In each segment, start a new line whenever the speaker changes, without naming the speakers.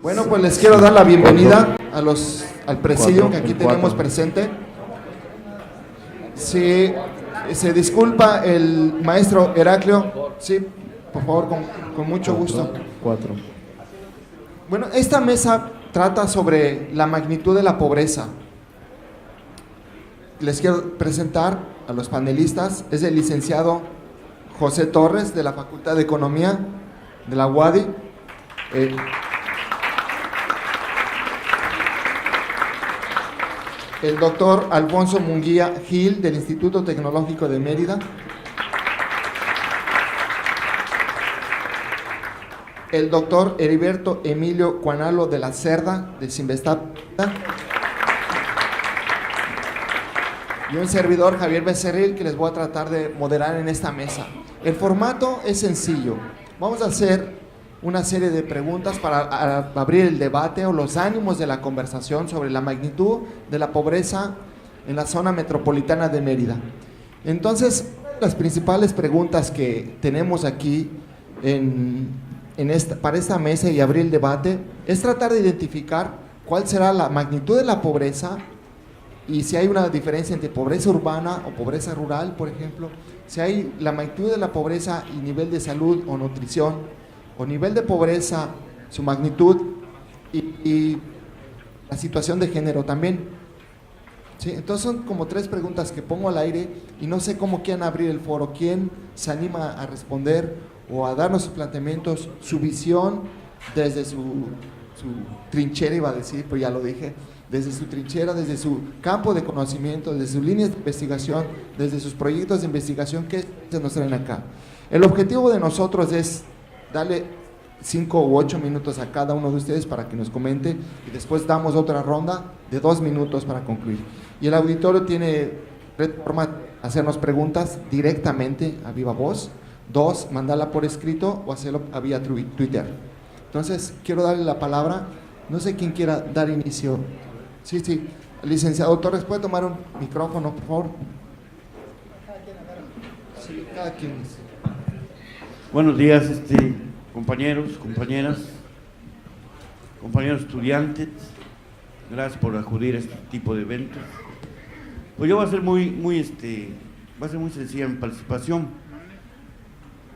Bueno, pues les quiero dar la bienvenida al presidio que aquí tenemos presente. Sí, se disculpa el maestro Heraclio. Sí, por favor, con mucho gusto.
4.
Bueno, esta mesa trata sobre la magnitud de la pobreza. Les quiero presentar a los panelistas. Es el licenciado José Torres, de la Facultad de Economía de la UADY. El doctor Alfonso Munguía Gil, del Instituto Tecnológico de Mérida. El doctor Heriberto Emilio Cuanalo de la Cerda, de Sinvestap. Y un servidor, Javier Becerril, que les voy a tratar de moderar en esta mesa. El formato es sencillo. Vamos a hacer una serie de preguntas para abrir el debate o los ánimos de la conversación sobre la magnitud de la pobreza en la zona metropolitana de Mérida. Entonces, las principales preguntas que tenemos aquí para esta mesa y abrir el debate es tratar de identificar cuál será la magnitud de la pobreza y si hay una diferencia entre pobreza urbana o pobreza rural, por ejemplo, si hay la magnitud de la pobreza y nivel de salud o nutrición, o nivel de pobreza, su magnitud y la situación de género también. ¿Sí? Entonces son como 3 preguntas que pongo al aire y no sé cómo quieren abrir el foro, quién se anima a responder o a darnos sus planteamientos, su visión desde su trinchera, iba a decir, pues ya lo dije, desde su trinchera, desde su campo de conocimiento, desde sus líneas de investigación, desde sus proyectos de investigación que se nos traen acá. El objetivo de nosotros es darle 5 u 8 minutos a cada uno de ustedes para que nos comente y después damos otra ronda de 2 minutos para concluir. Y el auditorio tiene 3 formas de hacernos preguntas directamente a viva voz, 2, mandarla por escrito o hacerlo a vía Twitter. Entonces, quiero darle la palabra, no sé quién quiera dar inicio. Sí, licenciado Torres, ¿puede tomar un micrófono, por favor? Sí, cada quien.
Buenos días, compañeros, compañeras, compañeros estudiantes. Gracias por acudir a este tipo de eventos. Pues yo voy a ser va a ser muy sencilla mi participación.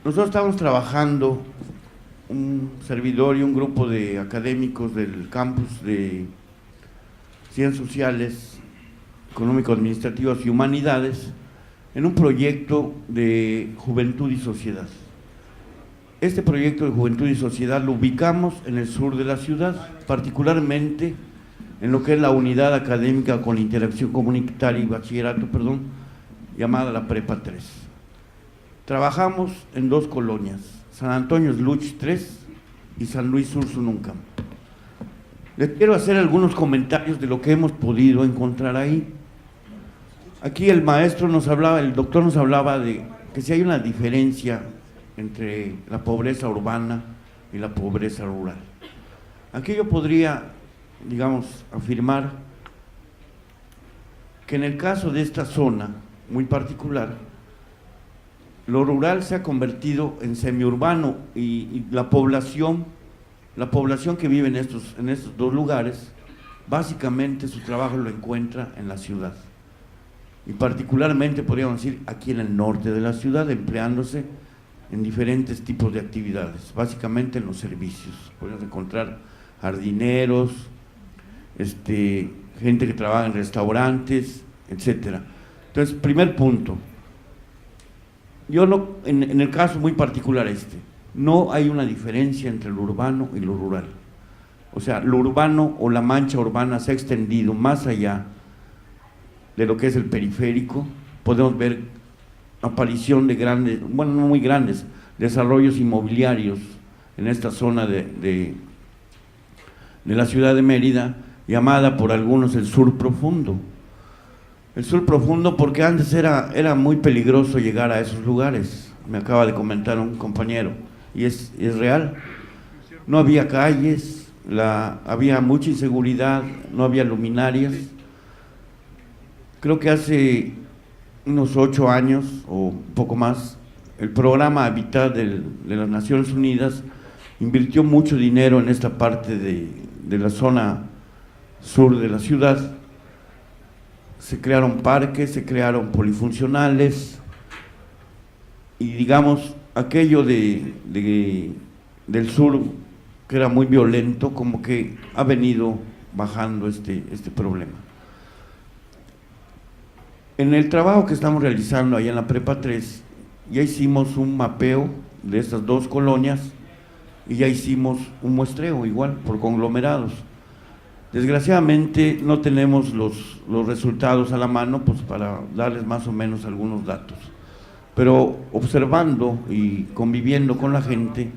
Nosotros estamos trabajando, un servidor y un grupo de académicos del campus de Ciencias Sociales, Económico-Administrativas y Humanidades, en un proyecto de Juventud y Sociedad. Este proyecto de Juventud y Sociedad lo ubicamos en el sur de la ciudad, particularmente en lo que es la unidad académica con interacción comunitaria y bachillerato, llamada la Prepa 3. Trabajamos en 2 colonias, San Antonio Sluch 3 y San Luis Sur Sununcam. Les quiero hacer algunos comentarios de lo que hemos podido encontrar ahí. Aquí el doctor nos hablaba de que si hay una diferencia entre la pobreza urbana y la pobreza rural. Aquí yo podría, afirmar que en el caso de esta zona muy particular, lo rural se ha convertido en semiurbano y la población que vive en estos 2 lugares, básicamente su trabajo lo encuentra en la ciudad. Y particularmente podríamos decir aquí en el norte de la ciudad, empleándose en diferentes tipos de actividades, básicamente en los servicios. Podemos encontrar jardineros, gente que trabaja en restaurantes, etcétera. Entonces, primer punto, yo no, en el caso muy particular no hay una diferencia entre lo urbano y lo rural. O sea, lo urbano o la mancha urbana se ha extendido más allá de lo que es el periférico. Podemos ver aparición de grandes, no muy grandes, desarrollos inmobiliarios en esta zona de la ciudad de Mérida, llamada por algunos el sur profundo. El sur profundo porque antes era muy peligroso llegar a esos lugares, me acaba de comentar un compañero, y es real. No había calles, había mucha inseguridad, no había luminarias. Creo que hace unos 8 años o un poco más, el programa Habitat de las Naciones Unidas invirtió mucho dinero en esta parte de la zona sur de la ciudad. Se crearon parques, se crearon polifuncionales y digamos aquello del sur que era muy violento, como que ha venido bajando este problema. En el trabajo que estamos realizando allá en la Prepa 3, ya hicimos un mapeo de estas dos colonias y ya hicimos un muestreo igual por conglomerados. Desgraciadamente no tenemos los resultados a la mano pues para darles más o menos algunos datos, pero observando y conviviendo con la gente,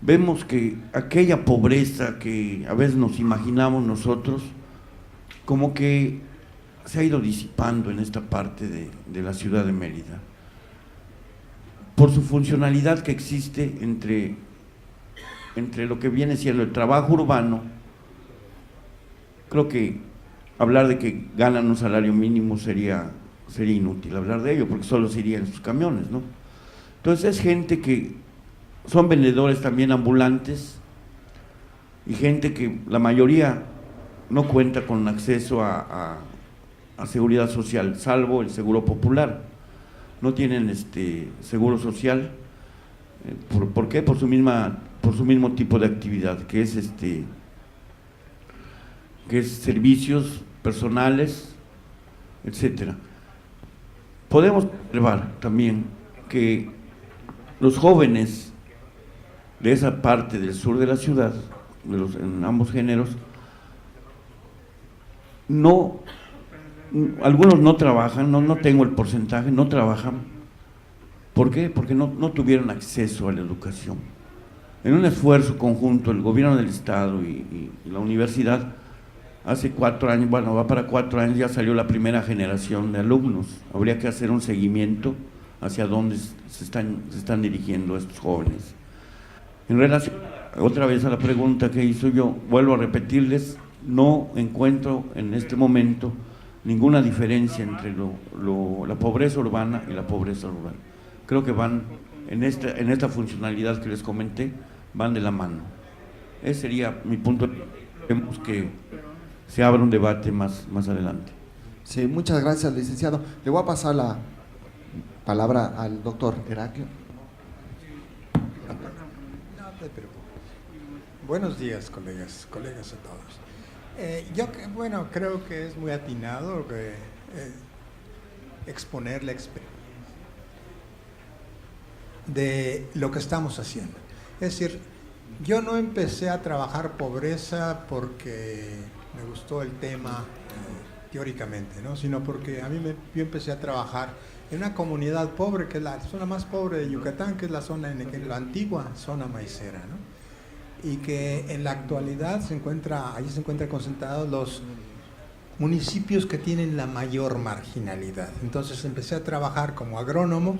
vemos que aquella pobreza que a veces nos imaginamos nosotros, como que se ha ido disipando en esta parte de la ciudad de Mérida, por su funcionalidad que existe entre lo que viene siendo el trabajo urbano. Creo que hablar de que ganan un salario mínimo sería inútil hablar de ello, porque solo se irían sus camiones, ¿no? Entonces es gente que son vendedores también ambulantes y gente que la mayoría no cuenta con acceso a seguridad social, salvo el seguro popular. No tienen seguro social. ¿Por qué? Por su mismo tipo de actividad, que es servicios personales, etcétera. Podemos observar también que los jóvenes de esa parte del sur de la ciudad, en ambos géneros, algunos no trabajan, no tengo el porcentaje, no trabajan. ¿Por qué? Porque no tuvieron acceso a la educación. En un esfuerzo conjunto, el gobierno del estado y la universidad, hace 4 años, bueno, va para 4 años, ya salió la primera generación de alumnos. Habría que hacer un seguimiento hacia dónde se están dirigiendo estos jóvenes. En relación, otra vez a la pregunta que hizo yo, vuelvo a repetirles, no encuentro en este momento ninguna diferencia entre la pobreza urbana y la pobreza rural. Creo que van, en esta funcionalidad que les comenté, van de la mano. Ese sería mi punto. Vemos que se abra un debate más adelante.
Sí, muchas gracias, licenciado. Le voy a pasar la palabra al doctor Heraclio.
No te preocupes. Buenos días, colegas a todos. Creo que es muy atinado exponer la experiencia de lo que estamos haciendo. Es decir, yo no empecé a trabajar pobreza porque me gustó el tema teóricamente, ¿no? Sino porque yo empecé a trabajar en una comunidad pobre, que es la zona más pobre de Yucatán, que es la la antigua zona maicera, ¿no? Y que en la actualidad allí se encuentran concentrados los municipios que tienen la mayor marginalidad. Entonces empecé a trabajar como agrónomo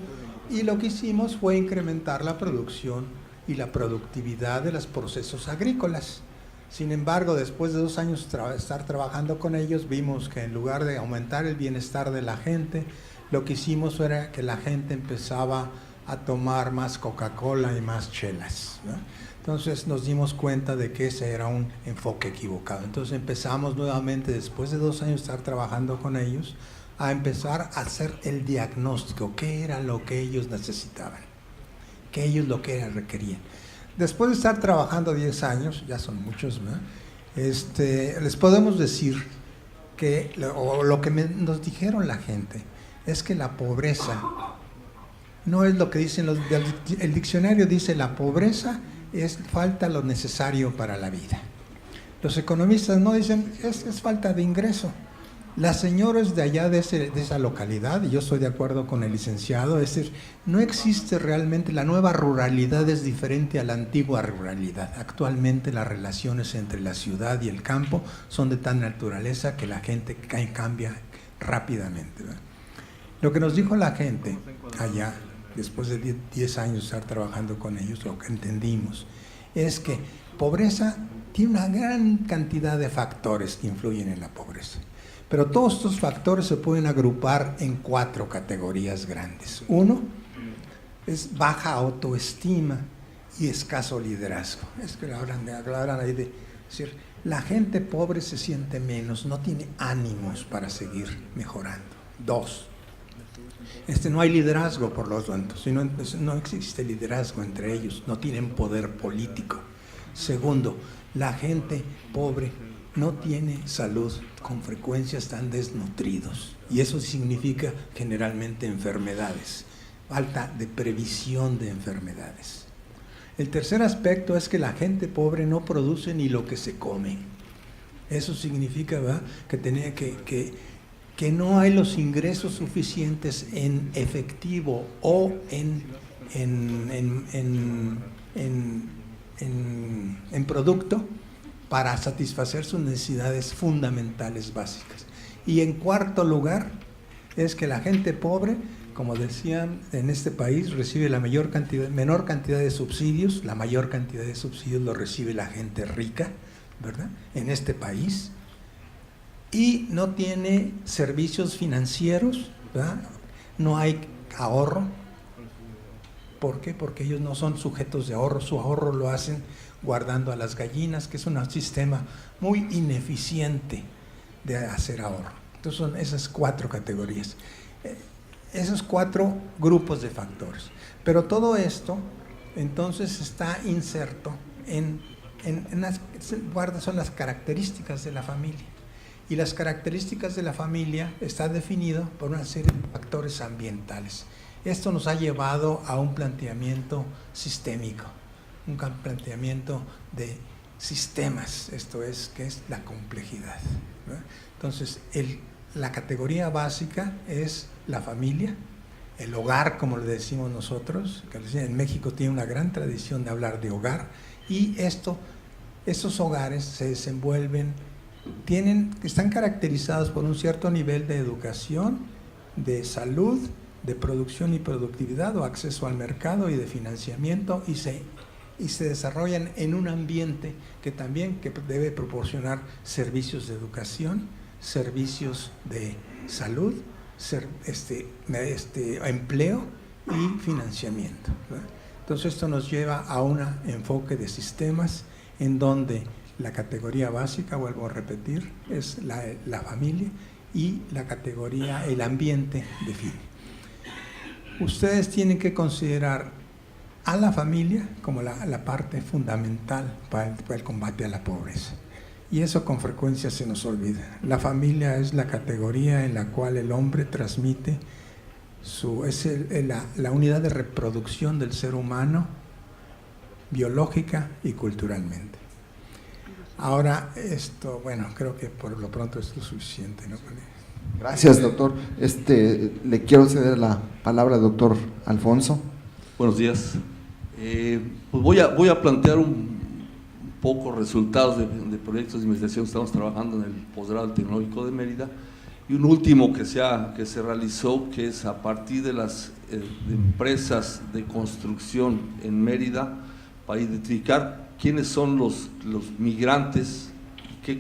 y lo que hicimos fue incrementar la producción y la productividad de los procesos agrícolas. Sin embargo, después de 2 años estar trabajando con ellos, vimos que en lugar de aumentar el bienestar de la gente, lo que hicimos era que la gente empezaba a tomar más Coca-Cola y más chelas, ¿no? Entonces nos dimos cuenta de que ese era un enfoque equivocado. Entonces empezamos nuevamente, después de 2 años de estar trabajando con ellos, a empezar a hacer el diagnóstico, qué era lo que ellos necesitaban, qué ellos lo que requerían. Después de estar trabajando 10 años, ya son muchos, ¿no? Les podemos decir que, lo que nos dijeron la gente, es que la pobreza no es lo que dicen el diccionario dice la pobreza es falta lo necesario para la vida. Los economistas no dicen es falta de ingreso. Las señoras de allá de esa localidad, y yo estoy de acuerdo con el licenciado, es decir, no existe realmente, la nueva ruralidad es diferente a la antigua ruralidad. Actualmente las relaciones entre la ciudad y el campo son de tal naturaleza que la gente cambia rápidamente, ¿verdad? Lo que nos dijo la gente allá, después de 10 años de estar trabajando con ellos, lo que entendimos es que pobreza tiene una gran cantidad de factores que influyen en la pobreza. Pero todos estos factores se pueden agrupar en 4 categorías grandes. Uno es baja autoestima, y escaso liderazgo. Es que hablan ahí de decir, la gente pobre se siente menos, no tiene ánimos para seguir mejorando. 2, no hay liderazgo por los tanto, no existe liderazgo entre ellos, no tienen poder político. Segundo, la gente pobre no tiene salud, con frecuencia están desnutridos y eso significa generalmente enfermedades, falta de previsión de enfermedades. El tercer aspecto es que la gente pobre no produce ni lo que se come. Eso significa, ¿verdad?, que no hay los ingresos suficientes en efectivo o en producto para satisfacer sus necesidades fundamentales básicas. Y en cuarto lugar, es que la gente pobre, como decían, en este país recibe la menor cantidad de subsidios, la mayor cantidad de subsidios lo recibe la gente rica, ¿verdad?, en este país, y no tiene servicios financieros, ¿verdad?, no hay ahorro. ¿Por qué? Porque ellos no son sujetos de ahorro, su ahorro lo hacen guardando a las gallinas, que es un sistema muy ineficiente de hacer ahorro. Entonces son esas 4 categorías, esos 4 grupos de factores. Pero todo esto entonces está inserto son las características de la familia. Y las características de la familia está definido por una serie de factores ambientales. Esto nos ha llevado a un planteamiento sistémico, un planteamiento de sistemas, esto es, que es la complejidad, ¿verdad? Entonces, la categoría básica es la familia, el hogar, como le decimos nosotros, que en México tiene una gran tradición de hablar de hogar, y estos hogares se desenvuelven, están caracterizados por un cierto nivel de educación, de salud, de producción y productividad o acceso al mercado y de financiamiento, y se desarrollan en un ambiente que debe proporcionar servicios de educación, servicios de salud, empleo y financiamiento, ¿verdad? Entonces esto nos lleva a un enfoque de sistemas en donde la categoría básica, vuelvo a repetir, es la familia, y la categoría, el ambiente define. Ustedes tienen que considerar a la familia como la parte fundamental para el combate a la pobreza. Y eso con frecuencia se nos olvida. La familia es la categoría en la cual el hombre transmite la unidad de reproducción del ser humano, biológica y culturalmente. Ahora, creo que por lo pronto es lo suficiente, ¿no?
Gracias, doctor. Le quiero ceder la palabra al doctor Alfonso.
Buenos días. Pues voy a plantear un poco resultados de proyectos de investigación que estamos trabajando en el posgrado tecnológico de Mérida, y un último que se realizó, que es a partir de las de empresas de construcción en Mérida, para identificar quiénes son los migrantes,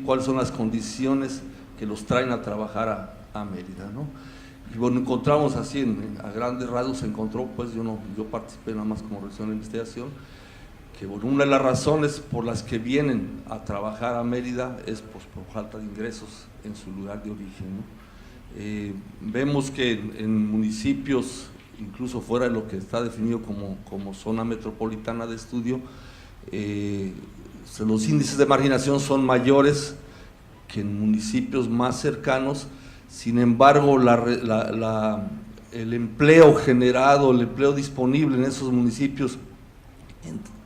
cuáles son las condiciones que los traen a trabajar a Mérida, ¿no? Y bueno, encontramos así, a grandes rasgos se encontró, pues yo participé nada más como reacción de investigación, que bueno, una de las razones por las que vienen a trabajar a Mérida es pues, por falta de ingresos en su lugar de origen, ¿no? Vemos que en municipios, incluso fuera de lo que está definido como zona metropolitana de estudio, los índices de marginación son mayores que en municipios más cercanos. Sin embargo, el empleo generado, el empleo disponible en esos municipios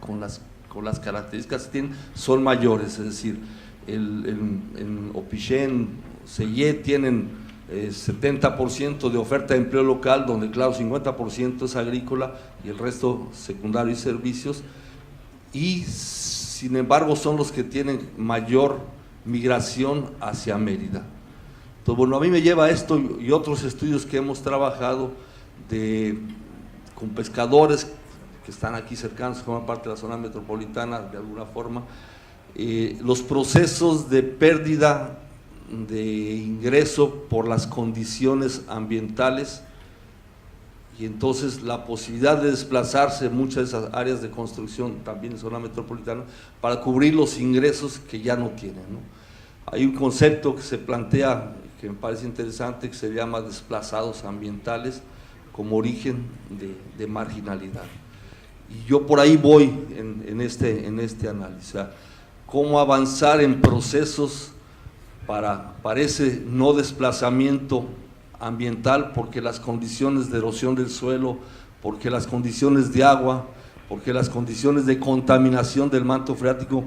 con las características que tienen son mayores, es decir, en Opichén, Sellé tienen 70% de oferta de empleo local, donde claro 50% es agrícola y el resto secundario y servicios, y sin embargo son los que tienen mayor migración hacia Mérida. Entonces, bueno, a mí me lleva esto y otros estudios que hemos trabajado con pescadores que están aquí cercanos, que forman parte de la zona metropolitana de alguna forma, los procesos de pérdida de ingreso por las condiciones ambientales y entonces la posibilidad de desplazarse en muchas de esas áreas de construcción, también en zona metropolitana, para cubrir los ingresos que ya no tienen, ¿no? Hay un concepto que se plantea, que me parece interesante, que se llama desplazados ambientales como origen de marginalidad. Y yo por ahí voy en este análisis, o sea, cómo avanzar en procesos para ese no desplazamiento ambiental, porque las condiciones de erosión del suelo, porque las condiciones de agua, porque las condiciones de contaminación del manto freático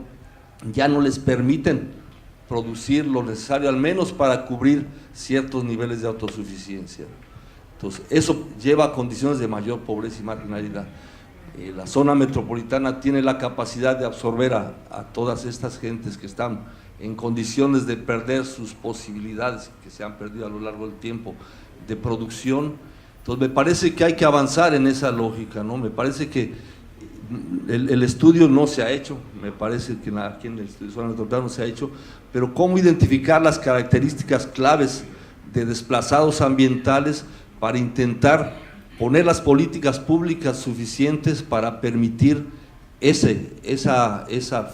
ya no les permiten producir lo necesario, al menos para cubrir ciertos niveles de autosuficiencia. Entonces, eso lleva a condiciones de mayor pobreza y marginalidad. La zona metropolitana tiene la capacidad de absorber a todas estas gentes que están en condiciones de perder sus posibilidades, que se han perdido a lo largo del tiempo, de producción. Entonces me parece que hay que avanzar en esa lógica, ¿no? Me parece que el estudio no se ha hecho, me parece que aquí en el estudio de zona metropolitana no se ha hecho, pero cómo identificar las características claves de desplazados ambientales para intentar poner las políticas públicas suficientes para permitir esa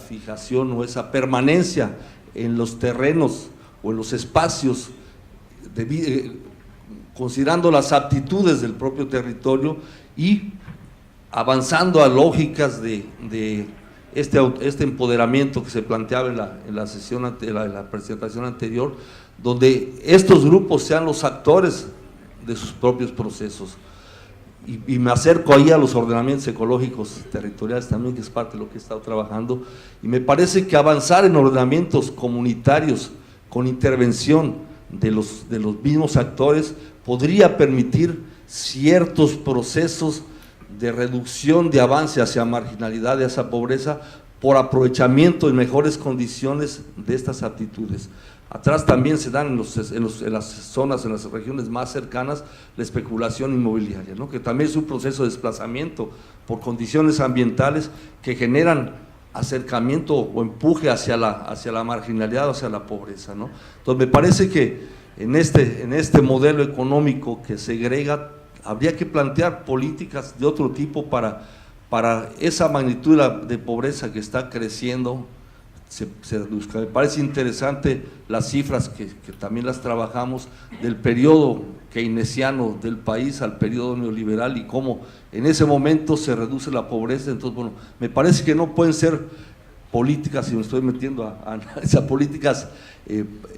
fijación o esa permanencia en los terrenos o en los espacios, considerando las aptitudes del propio territorio y avanzando a lógicas de este empoderamiento que se planteaba en la sesión, en la presentación anterior, donde estos grupos sean los actores de sus propios procesos. Y me acerco ahí a los ordenamientos ecológicos territoriales también, que es parte de lo que he estado trabajando, y me parece que avanzar en ordenamientos comunitarios con intervención de los mismos actores podría permitir ciertos procesos de reducción de avance hacia marginalidad, hacia pobreza, por aprovechamiento en mejores condiciones de estas aptitudes. Atrás también se dan en las zonas, en las regiones más cercanas, la especulación inmobiliaria, ¿no? Que también es un proceso de desplazamiento por condiciones ambientales que generan acercamiento o empuje hacia la marginalidad, hacia la pobreza, ¿no? Entonces me parece que en este modelo económico que segrega, habría que plantear políticas de otro tipo para esa magnitud de pobreza que está creciendo, se reduzca. Me parece interesante las cifras que también las trabajamos del periodo keynesiano del país al periodo neoliberal y cómo en ese momento se reduce la pobreza. Entonces, bueno, me parece que no pueden ser políticas, si me estoy metiendo a esas políticas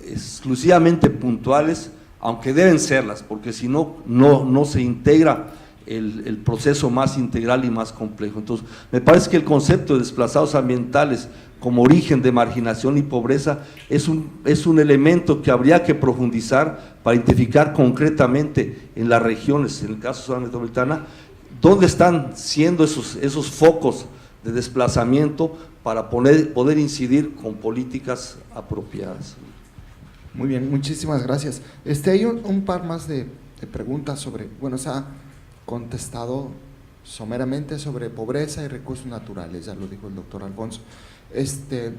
exclusivamente puntuales, aunque deben serlas, porque si no se integra el proceso más integral y más complejo. Entonces, me parece que el concepto de desplazados ambientales como origen de marginación y pobreza es un elemento que habría que profundizar para identificar concretamente en las regiones, en el caso de zona metropolitana, dónde están siendo esos focos de desplazamiento para poder incidir con políticas apropiadas.
Muy bien, muchísimas gracias. Hay un par más de preguntas sobre, bueno, se ha contestado someramente sobre pobreza y recursos naturales, ya lo dijo el doctor Alfonso.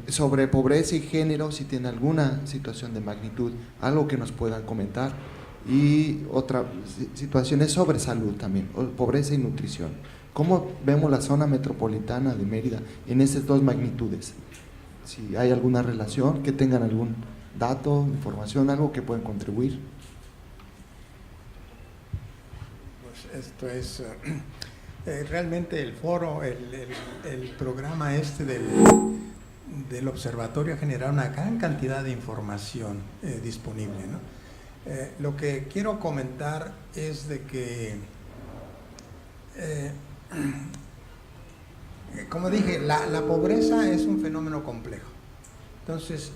Sobre pobreza y género, si tiene alguna situación de magnitud, algo que nos puedan comentar. Y otra situación es sobre salud también, pobreza y nutrición. ¿Cómo vemos la zona metropolitana de Mérida en esas dos magnitudes? Si hay alguna relación, que tengan algún dato, información, algo que puedan contribuir.
Pues esto es realmente el foro, el programa del observatorio ha generado una gran cantidad de información disponible, ¿no? Lo que quiero comentar es de que, como dije, la pobreza es un fenómeno complejo. Entonces,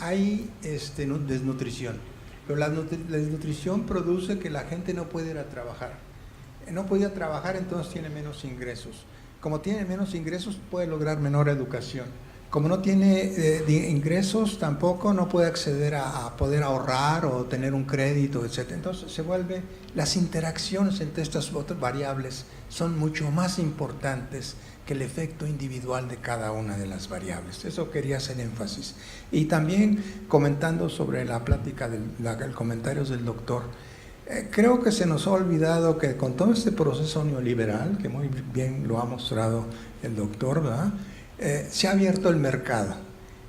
hay desnutrición, pero la desnutrición produce que la gente no puede ir a trabajar. No puede ir a trabajar, entonces tiene menos ingresos. Como tiene menos ingresos, puede lograr menor educación. Como no tiene ingresos, tampoco no puede acceder a poder ahorrar o tener un crédito, etc. Entonces las interacciones entre estas otras variables son mucho más importantes que el efecto individual de cada una de las variables. Eso quería hacer énfasis. Y también comentando sobre la plática, comentarios del doctor, Creo que se nos ha olvidado que con todo este proceso neoliberal, que muy bien lo ha mostrado el doctor, ¿verdad? Se ha abierto el mercado,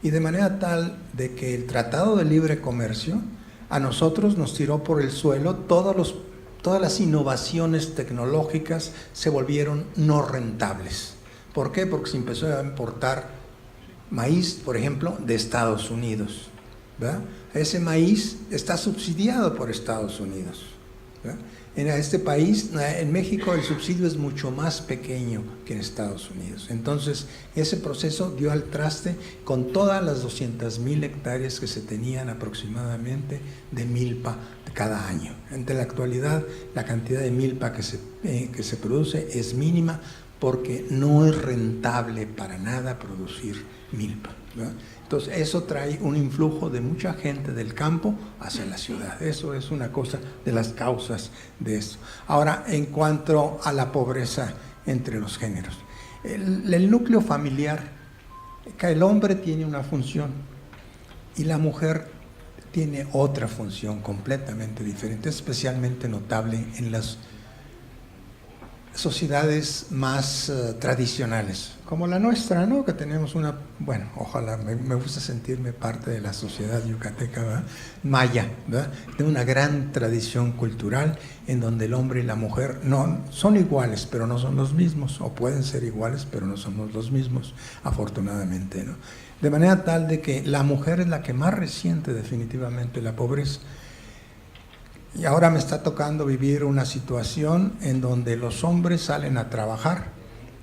y de manera tal de que el Tratado de Libre Comercio a nosotros nos tiró por el suelo, todas las innovaciones tecnológicas se volvieron no rentables. ¿Por qué? Porque se empezó a importar maíz, por ejemplo, de Estados Unidos, ¿verdad? Ese maíz está subsidiado por Estados Unidos, ¿verdad? En este país, en México, el subsidio es mucho más pequeño que en Estados Unidos. Entonces, ese proceso dio al traste con todas las 200,000 hectáreas que se tenían aproximadamente de milpa cada año. En la actualidad, la cantidad de milpa que se produce es mínima, porque no es rentable para nada producir milpa, ¿verdad? Entonces, eso trae un influjo de mucha gente del campo hacia la ciudad. Eso es una cosa de las causas de esto. Ahora, en cuanto a la pobreza entre los géneros, el núcleo familiar, el hombre tiene una función y la mujer tiene otra función completamente diferente, especialmente notable en las sociedades más tradicionales, como la nuestra, ¿no? Que tenemos una, bueno, ojalá, me gusta sentirme parte de la sociedad yucateca, ¿verdad? Maya, ¿verdad? De una gran tradición cultural en donde el hombre y la mujer no son iguales, pero no son los mismos, o pueden ser iguales, pero no somos los mismos, afortunadamente, ¿no? De manera tal de que la mujer es la que más resiente definitivamente la pobreza. Y ahora me está tocando vivir una situación en donde los hombres salen a trabajar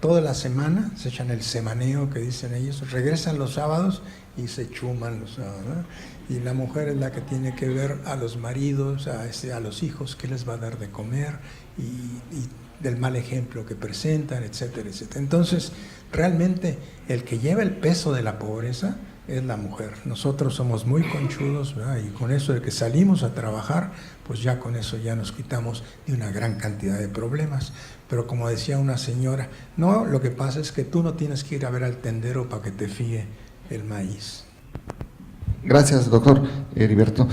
toda la semana, se echan el semaneo que dicen ellos, regresan los sábados y se chuman los sábados, ¿no? Y la mujer es la que tiene que ver a los maridos, a los hijos, qué les va a dar de comer y del mal ejemplo que presentan, etcétera, etcétera. Entonces, realmente el que lleva el peso de la pobreza es la mujer. Nosotros somos muy conchudos, ¿verdad? Y con eso de que salimos a trabajar, pues ya con eso ya nos quitamos de una gran cantidad de problemas. Pero como decía una señora, no, lo que pasa es que tú no tienes que ir a ver al tendero para que te fíe el maíz.
Gracias, doctor Heriberto.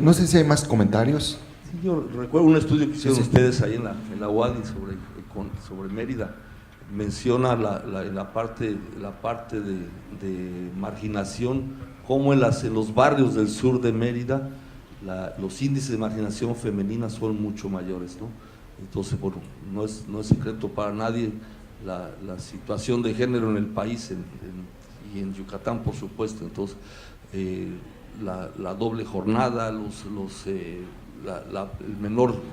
No sé si hay más comentarios.
Sí, yo recuerdo un estudio que hicieron
Sí.
ustedes ahí en la UADY sobre Mérida. Menciona la parte de marginación, cómo en los barrios del sur de Mérida los índices de marginación femenina son mucho mayores, ¿no? Entonces, bueno, no es secreto para nadie la situación de género en el país y en Yucatán, por supuesto. Entonces, la doble jornada,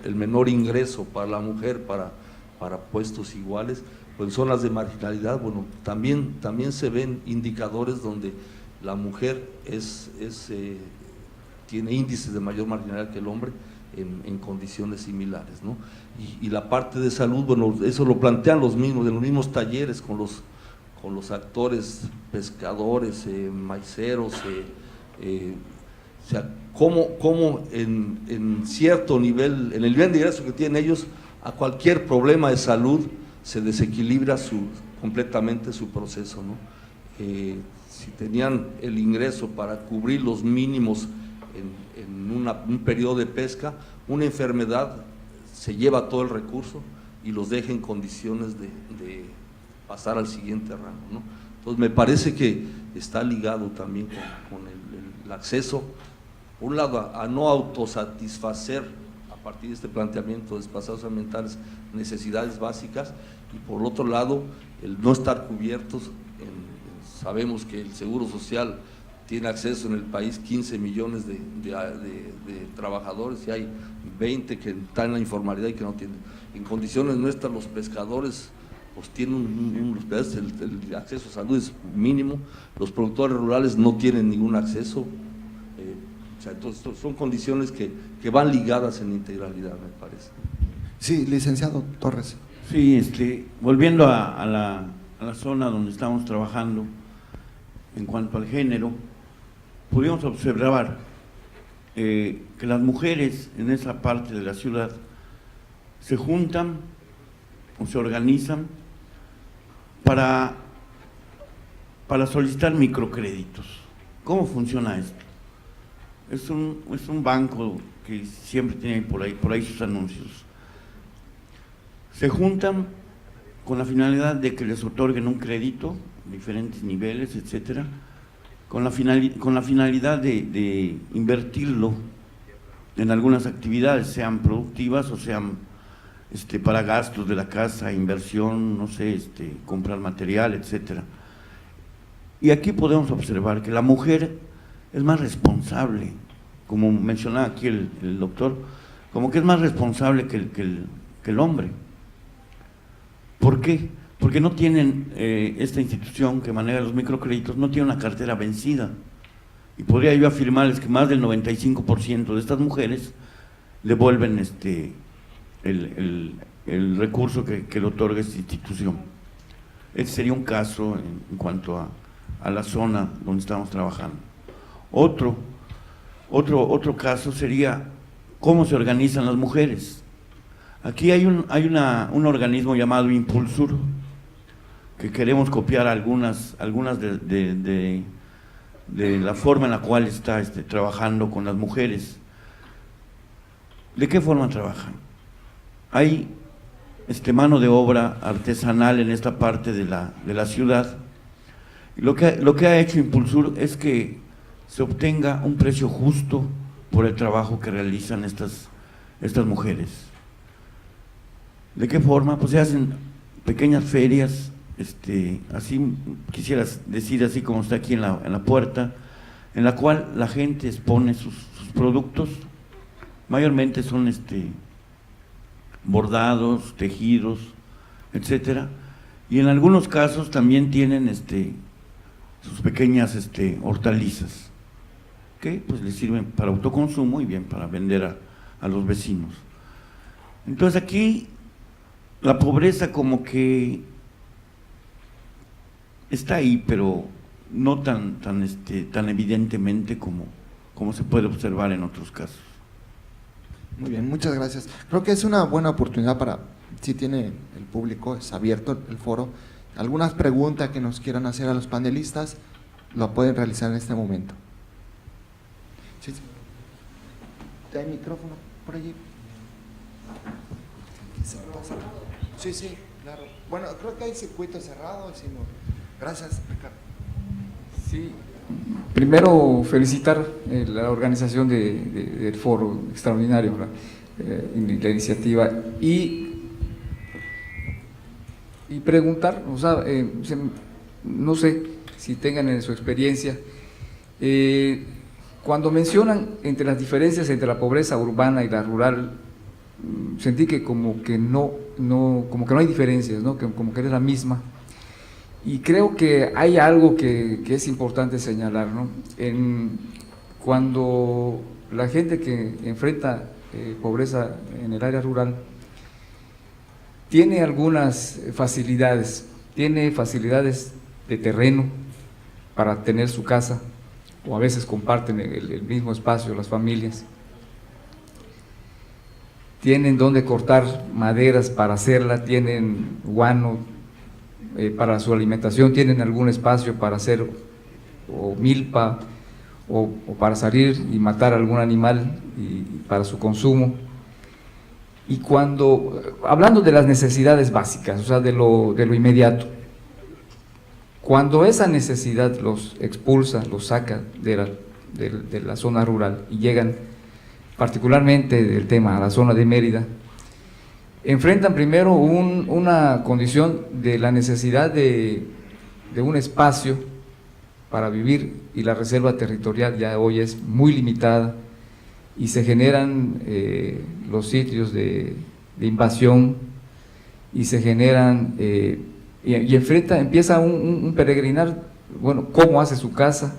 el menor ingreso para la mujer para puestos iguales, pues zonas de marginalidad. Bueno, también se ven indicadores donde la mujer tiene índices de mayor marginalidad que el hombre en condiciones similares, ¿no? Y la parte de salud, bueno, eso lo plantean en los mismos talleres con los actores, pescadores, maiceros, o sea, cómo en cierto nivel, en el nivel de ingreso que tienen ellos, a cualquier problema de salud se desequilibra completamente su proceso, ¿no? Si tenían el ingreso para cubrir los mínimos en un periodo de pesca, una enfermedad se lleva todo el recurso y los deja en condiciones de pasar al siguiente rango, ¿no? Entonces me parece que está ligado también con el acceso, por un lado, a no autosatisfacer a partir de este planteamiento de desplazados ambientales necesidades básicas, y por otro lado el no estar cubiertos. Sabemos que el Seguro Social tiene acceso en el país 15 millones de trabajadores, y hay 20 que están en la informalidad y que no tienen. En condiciones nuestras, los pescadores pues tienen el acceso a salud es mínimo, los productores rurales no tienen ningún acceso. O sea, entonces son condiciones que van ligadas en integralidad, me parece.
Sí, licenciado Torres.
Sí, volviendo a la zona donde estamos trabajando, en cuanto al género, pudimos observar que las mujeres en esa parte de la ciudad se juntan o se organizan para solicitar microcréditos. ¿Cómo funciona esto? Es un banco que siempre tienen por ahí sus anuncios. Se juntan con la finalidad de que les otorguen un crédito, diferentes niveles, etcétera, con la finalidad de invertirlo en algunas actividades, sean productivas o sean para gastos de la casa, inversión, no sé, comprar material, etcétera. Y aquí podemos observar que la mujer es más responsable, como mencionaba aquí el doctor, como que es más responsable que el hombre. ¿Por qué? Porque no tienen, esta institución que maneja los microcréditos, no tiene una cartera vencida. Y podría yo afirmarles que más del 95% de estas mujeres devuelven el recurso que le otorga esta institución. Este sería un caso en cuanto a la zona donde estamos trabajando. Otro caso sería cómo se organizan las mujeres. Aquí hay un organismo llamado Impulsur, que queremos copiar algunas de la forma en la cual está trabajando con las mujeres. ¿De qué forma trabajan? Hay mano de obra artesanal en esta parte de la ciudad. Y lo que ha hecho Impulsur es que se obtenga un precio justo por el trabajo que realizan estas mujeres. ¿De qué forma? Pues se hacen pequeñas ferias, así quisieras decir, así como está aquí en la puerta, en la cual la gente expone sus productos. Mayormente son bordados, tejidos, etcétera, y en algunos casos también tienen sus pequeñas hortalizas, que pues les sirven para autoconsumo y bien para vender a los vecinos. Entonces aquí la pobreza como que está ahí, pero no tan evidentemente como se puede observar en otros casos.
Muy bien, muchas gracias. Creo que es una buena oportunidad para, si tiene el público, es abierto el foro, algunas preguntas que nos quieran hacer a los panelistas, lo pueden realizar en este momento. Sí, sí. ¿Hay micrófono por allí? Sí, sí, claro. Bueno, creo que hay circuito cerrado. Gracias, Ricardo.
Sí, primero felicitar la organización del foro extraordinario, la iniciativa, y preguntar, o sea, no sé si tengan en su experiencia, cuando mencionan entre las diferencias entre la pobreza urbana y la rural, sentí que como que no hay diferencias, ¿no? Como que es la misma. Y creo que hay algo que es importante señalar, ¿no? Cuando la gente que enfrenta pobreza en el área rural tiene algunas facilidades, tiene facilidades de terreno para tener su casa, o a veces comparten el mismo espacio las familias, tienen donde cortar maderas para hacerla, tienen guano para su alimentación, tienen algún espacio para hacer o milpa o para salir y matar algún animal y para su consumo. Y hablando de las necesidades básicas, o sea, de lo inmediato, cuando esa necesidad los expulsa, los saca de la zona rural y llegan particularmente del tema a la zona de Mérida, enfrentan primero una condición de la necesidad de un espacio para vivir, y la reserva territorial ya hoy es muy limitada y se generan los sitios de invasión y se generan y empieza un peregrinar, bueno, cómo hace su casa.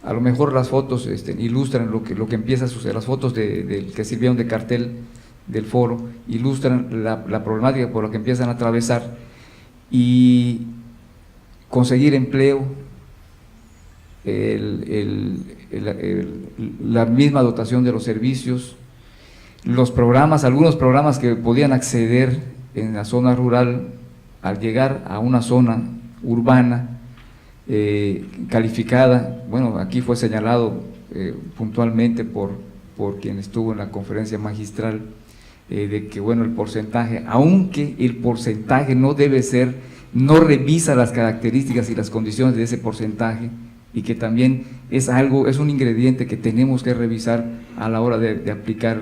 A lo mejor las fotos ilustran lo que empieza a suceder, las fotos que sirvieron de cartel del foro, ilustran la problemática por la que empiezan a atravesar, y conseguir empleo, la misma dotación de los servicios, los programas, algunos programas que podían acceder en la zona rural al llegar a una zona urbana calificada. Bueno, aquí fue señalado puntualmente por por quien estuvo en la conferencia magistral, de que bueno, el porcentaje, aunque el porcentaje no debe ser, no revisa las características y las condiciones de ese porcentaje, y que también es un ingrediente que tenemos que revisar a la hora de aplicar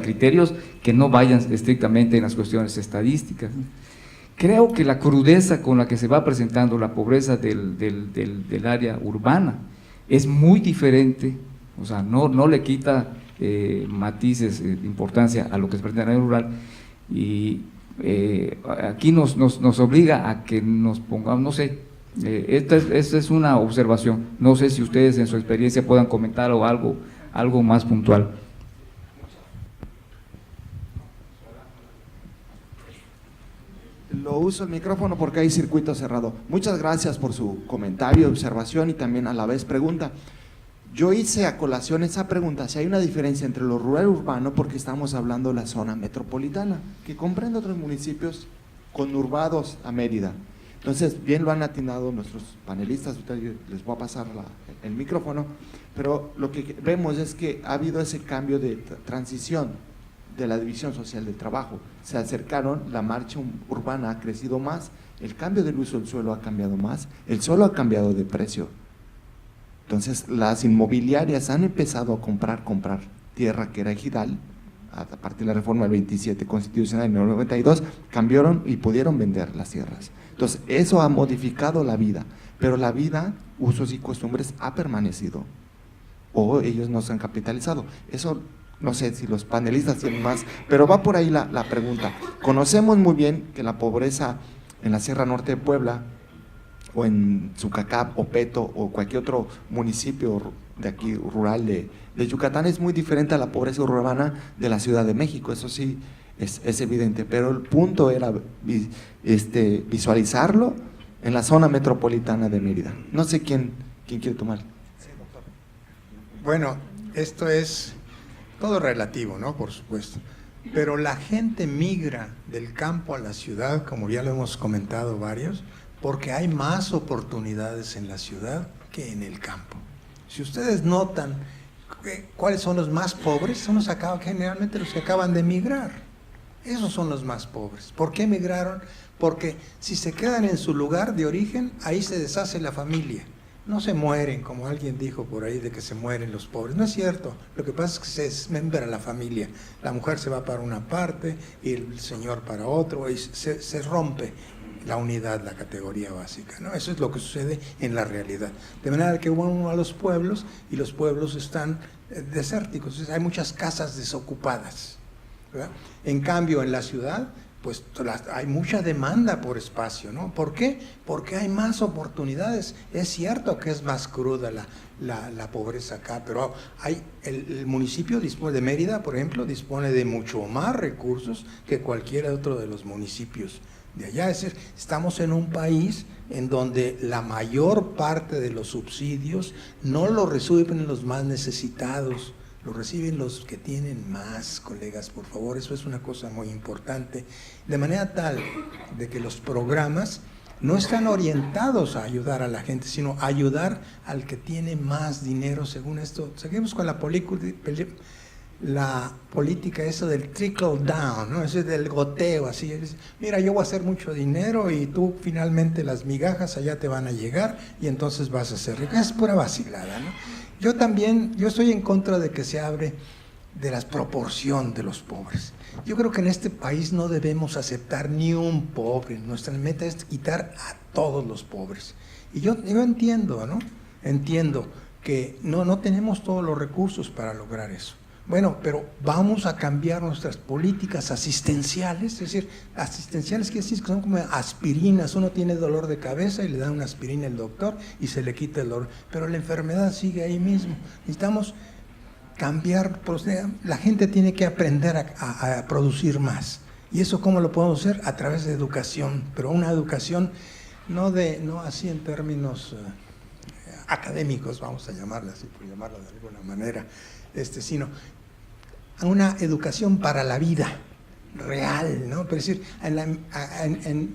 criterios que no vayan estrictamente en las cuestiones estadísticas. Creo que la crudeza con la que se va presentando la pobreza del área urbana es muy diferente, o sea, no le quita matices de importancia a lo que se presenta en el área rural, y aquí nos obliga a que nos pongamos, no sé, esta es una observación, no sé si ustedes en su experiencia puedan comentar o algo más puntual.
Lo uso el micrófono porque hay circuito cerrado. Muchas gracias por su comentario, observación y también a la vez pregunta. Yo hice a colación esa pregunta, si hay una diferencia entre lo rural y urbano, porque estamos hablando de la zona metropolitana, que comprende otros municipios conurbados a Mérida. Entonces, bien lo han atinado nuestros panelistas, ahorita yo les voy a pasar el micrófono, pero lo que vemos es que ha habido ese cambio de transición de la división social del trabajo. Se acercaron, la marcha urbana ha crecido más, el cambio del uso del suelo ha cambiado más, el suelo ha cambiado de precio. Entonces, las inmobiliarias han empezado a comprar tierra que era ejidal, a partir de la reforma del 27 constitucional en el 92, cambiaron y pudieron vender las tierras. Entonces, eso ha modificado la vida, pero la vida, usos y costumbres ha permanecido, o ellos no se han capitalizado. Eso, no sé si los panelistas tienen más, pero va por ahí la pregunta. Conocemos muy bien que la pobreza en la Sierra Norte de Puebla, o en Sucacap, o Peto, o cualquier otro municipio de aquí rural de Yucatán, es muy diferente a la pobreza urbana de la Ciudad de México, eso sí es evidente, pero el punto era visualizarlo en la zona metropolitana de Mérida. No sé quién quiere tomar.
Bueno, esto es todo relativo, ¿no? Por supuesto, pero la gente migra del campo a la ciudad, como ya lo hemos comentado varios, porque hay más oportunidades en la ciudad que en el campo. Si ustedes notan cuáles son los más pobres, son generalmente los que acaban de emigrar. Esos son los más pobres. ¿Por qué emigraron? Porque si se quedan en su lugar de origen, ahí se deshace la familia. No se mueren, como alguien dijo por ahí, de que se mueren los pobres. No es cierto. Lo que pasa es que se desmembra la familia. La mujer se va para una parte y el señor para otro, y se rompe la unidad, la categoría básica, ¿no? Eso es lo que sucede en la realidad. De manera que uno va a los pueblos y los pueblos están desérticos, hay muchas casas desocupadas, ¿verdad? En cambio, en la ciudad, pues hay mucha demanda por espacio, ¿no? ¿Por qué? Porque hay más oportunidades. Es cierto que es más cruda la pobreza acá, pero el municipio de Mérida, por ejemplo, dispone de mucho más recursos que cualquier otro de los municipios de allá. Es decir, estamos en un país en donde la mayor parte de los subsidios no los reciben los más necesitados, los reciben los que tienen más, colegas, por favor, eso es una cosa muy importante, de manera tal de que los programas no están orientados a ayudar a la gente, sino a ayudar al que tiene más dinero. Según esto, seguimos con la política eso del trickle down, ¿no? Eso es del goteo, así, mira, yo voy a hacer mucho dinero y tú finalmente las migajas allá te van a llegar y entonces vas a ser rico. Es pura vacilada, ¿no? Yo estoy en contra de que se hable de la proporción de los pobres. Yo creo que en este país no debemos aceptar ni un pobre. Nuestra meta es quitar a todos los pobres. Y yo entiendo, ¿no? Entiendo que no tenemos todos los recursos para lograr eso. Bueno, pero vamos a cambiar nuestras políticas asistenciales, es decir, asistenciales quiere decir que son como aspirinas, uno tiene dolor de cabeza y le da una aspirina al doctor y se le quita el dolor, pero la enfermedad sigue ahí mismo. Necesitamos cambiar, la gente tiene que aprender a producir más. ¿Y eso cómo lo podemos hacer? A través de educación, pero una educación no así en términos académicos, vamos a llamarla así, por llamarla de alguna manera, sino una educación para la vida real, ¿no? Pero es decir, en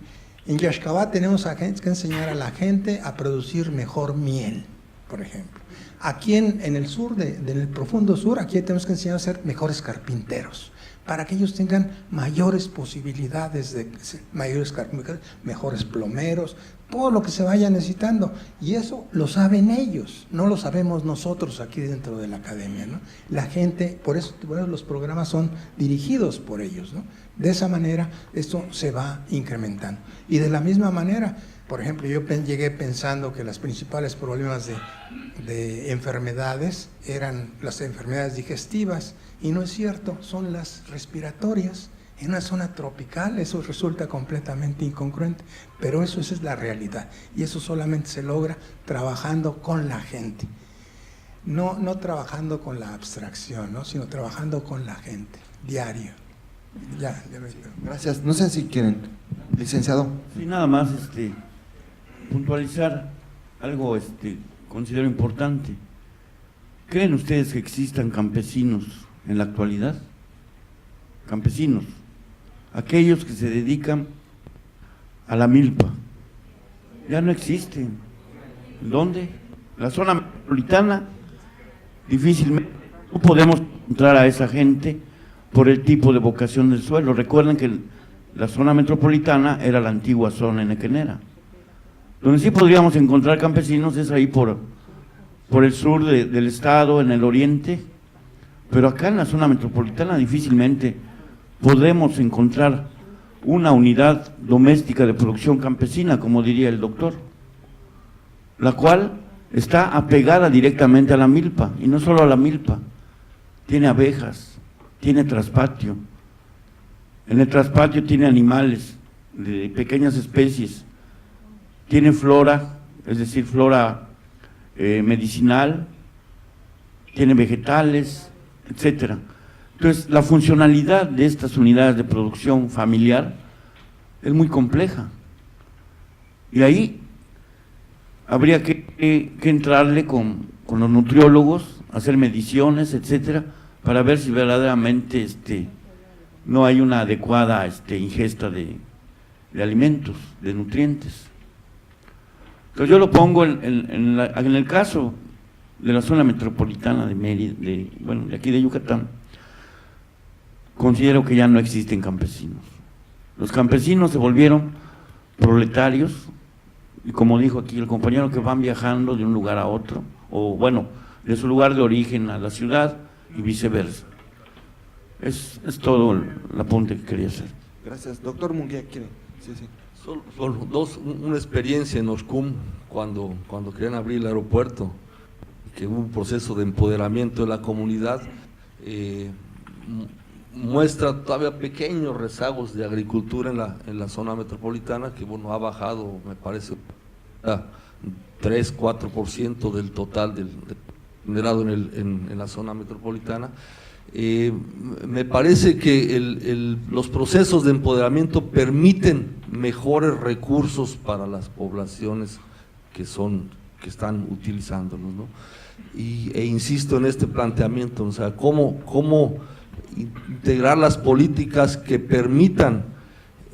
Yaxcabá tenemos que enseñar a la gente a producir mejor miel. por ejemplo. Aquí en el sur, en el profundo sur, aquí tenemos que enseñar a ser mejores carpinteros, para que ellos tengan mayores posibilidades de ser mayores carpinteros, mejores plomeros, todo lo que se vaya necesitando. Y eso lo saben ellos, no lo sabemos nosotros aquí dentro de la academia, ¿no? La gente, por eso los programas son dirigidos por ellos, ¿no? De esa manera esto se va incrementando. Y de la misma manera, por ejemplo, yo llegué pensando que los principales problemas de enfermedades eran las enfermedades digestivas, y no es cierto, son las respiratorias. En una zona tropical eso resulta completamente incongruente, pero esa es la realidad, y eso solamente se logra trabajando con la gente, no trabajando con la abstracción, ¿no? Sino trabajando con la gente, diario. Ya
Gracias. No sé si quieren, licenciado.
Sí, nada más puntualizar algo considero importante. ¿Creen ustedes que existan campesinos en la actualidad? Campesinos, aquellos que se dedican a la milpa, ya no existen. ¿Dónde? La zona metropolitana, difícilmente no podemos encontrar a esa gente por el tipo de vocación del suelo. Recuerden que la zona metropolitana era la antigua zona enequenera. Donde sí podríamos encontrar campesinos es ahí por el sur del estado, en el oriente, pero acá en la zona metropolitana difícilmente podemos encontrar una unidad doméstica de producción campesina, como diría el doctor, la cual está apegada directamente a la milpa, y no solo a la milpa, tiene abejas, tiene traspatio, en el traspatio tiene animales de pequeñas especies, tiene flora, es decir, flora medicinal, tiene vegetales, etcétera. Entonces, la funcionalidad de estas unidades de producción familiar es muy compleja, y ahí habría que entrarle con los nutriólogos, hacer mediciones, etcétera, para ver si verdaderamente no hay una adecuada ingesta de alimentos, de nutrientes. Entonces yo lo pongo en el caso de la zona metropolitana de Mérida, de aquí de Yucatán. Considero que ya no existen campesinos. Los campesinos se volvieron proletarios, y como dijo aquí el compañero, que van viajando de un lugar a otro, o bueno, de su lugar de origen a la ciudad y viceversa. Es todo el apunte que quería hacer.
Gracias. Doctor Munguía, ¿quiere? Sí.
Solo una experiencia en Oscum, cuando querían abrir el aeropuerto, que hubo un proceso de empoderamiento de la comunidad, muestra todavía pequeños rezagos de agricultura en la zona metropolitana, que bueno, ha bajado, me parece, a 3-4% del total generado en la zona metropolitana. Me parece que los procesos de empoderamiento permiten mejores recursos para las poblaciones que están utilizándolos, ¿no? E insisto en este planteamiento, o sea, cómo integrar las políticas que permitan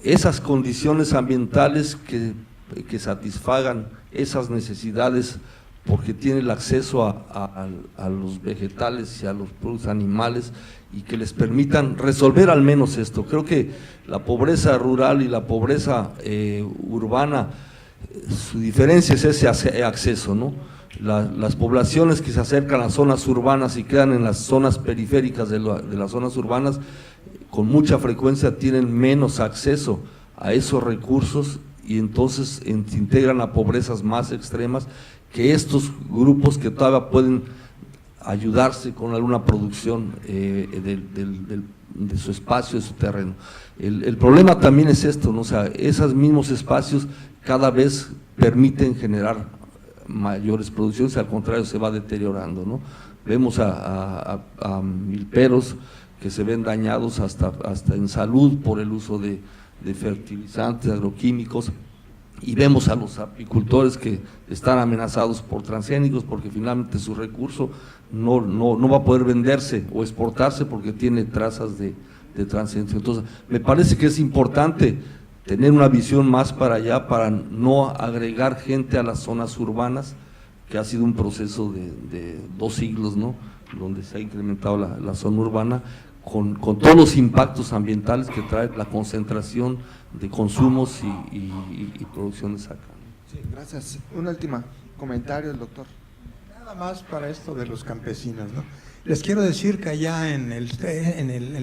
esas condiciones ambientales que satisfagan esas necesidades, porque tiene el acceso a los vegetales y a los productos animales, y que les permitan resolver al menos esto. Creo que la pobreza rural y la pobreza urbana, su diferencia es ese acceso, ¿no? Las poblaciones que se acercan a las zonas urbanas y quedan en las zonas periféricas de las zonas urbanas, con mucha frecuencia tienen menos acceso a esos recursos, y entonces se integran a pobrezas más extremas que estos grupos que todavía pueden ayudarse con alguna producción de su espacio, de su terreno. El problema también es esto, ¿no? O sea, esos mismos espacios cada vez permiten generar mayores producciones, al contrario se va deteriorando, ¿no? Vemos a milperos que se ven dañados hasta en salud por el uso de fertilizantes, agroquímicos, y vemos a los apicultores que están amenazados por transgénicos, porque finalmente su recurso no va a poder venderse o exportarse porque tiene trazas de transgénicos. Entonces, me parece que es importante tener una visión más para allá, para no agregar gente a las zonas urbanas que ha sido un proceso de 2 siglos, ¿no? Donde se ha incrementado la zona urbana con todos los impactos ambientales que trae la concentración de consumos y producciones acá.
Sí, gracias. Un último comentario del doctor.
Nada más para esto de los campesinos, ¿no? Les quiero decir que allá en